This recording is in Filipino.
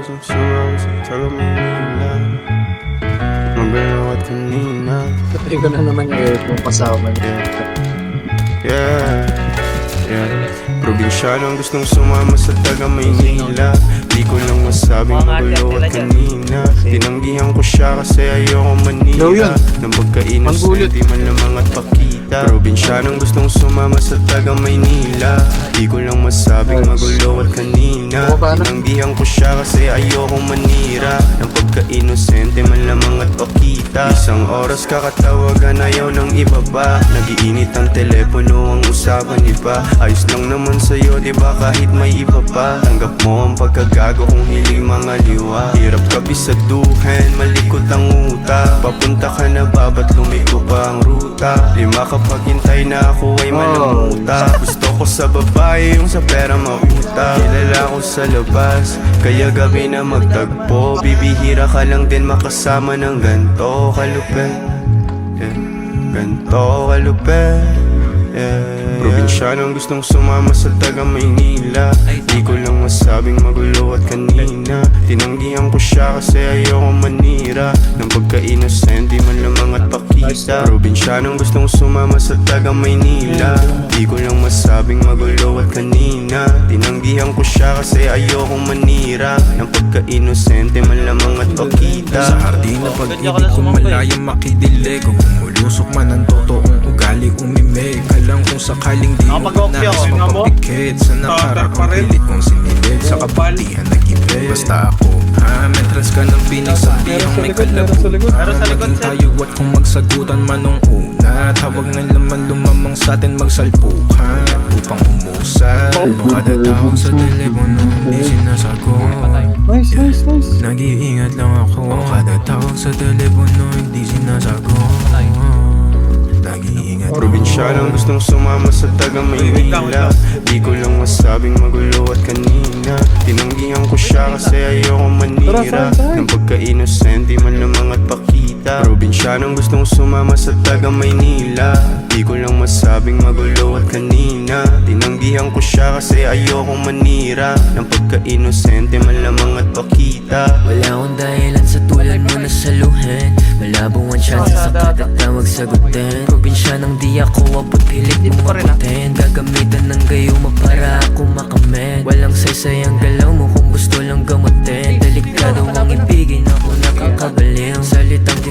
gustong sumama sa taga Maynila. Magulo at kanina. Pati ko na naman yung kasama niya. Yeah, yeah. Probinsyanong gustong sumama sa taga Maynila. Di ko lang masabing magulo at kanina. Tinanggihan ko siya kasi ayoko manila. Nang pagka-innocent, di man lamang at pakita. Probinsyanong gustong sumama sa taga Maynila. Di ko lang masabing magulo at kanina. Tinanggihan ko siya kasi ayoko manira. Nang pagka-innocent, di man lamang at pakita. Isang oras kakatawagan, ayaw ng iba pa. Nagiinit ang telepono, ang usapan iba. Ayos lang naman sa'yo, di ba kahit may iba pa. Tanggap mo ang pagkagago kung hiling mga liwa. Hirap kabisaduhin, malikot ang utak. Papunta ka na ba, ba't lumiko pa ang ruta? Lima kapag hintay na ako ay malamuta. Gusto ko sa babae, yung sa pera mauta. Kilala ko sa labas, kaya gabi na magtagpo. Bibihira ka lang din makasama ng ganto kalupet, yeah. Ganto kalupet, yeah. Probinsyanong gustong sumama sa taga Maynila. Di ko lang masabing magulo at kanina. Tinanggihan ko siya kasi ayoko manira. Nang pagka-innocent, di man lamang at pakita. Probinsyanong gustong sumama sa taga Maynila. Di ko lang masabing magulo at kanina. Tinanggihan ko siya kasi ayoko manira. Nang pagka-innocent, di man lamang at pakita. Sa hardin na pag-ibig ko malayang makidilig. Kung umulusok man ang totoong ugali umimig. Alam kung sakaling di mo nais mapapikit. Sa nakaraang pilit kong sinilid. Sa kabalihan nag-ibig. Basta ako mentras ka ng pinig sa biyang may kalabutan. Maging tayo at kung magsagutan man nung una. Tawag ng laman lumamang sa'tin magsalpukan upang umusal. Kada tawag sa telepono di sinasagot. Nag-iingat lang ako. Kada tawag sa telepono hindi sinasagot. Nag-iingat ako. Probinsyanong gustong sumama sa taga Maynila. Di ko lang masabing magulo at kanina. Tinanggihan ko siya kasi ayoko manira. Nang pagka-innocent, di man lamang at pakita. Probinsyanong gustong sumama sa taga Maynila. Di ko lang masabing magulo at kanina. Tinanggihan ko siya kasi ayoko manira. Nang pagka-innocent, di man lamang at pakita. Wala akong dahilan sa tulad mo na saluhin. Malabong ang chance sa kada tawag sagutin. Probinsya ng di ako abot pilit mo kaputin. Gagamitan ng gayuma para ako makamit. Walang saysay ang galaw mo kung gusto lang gamutin. Delikado ang ibigin ako nakakabaliw. Salitang di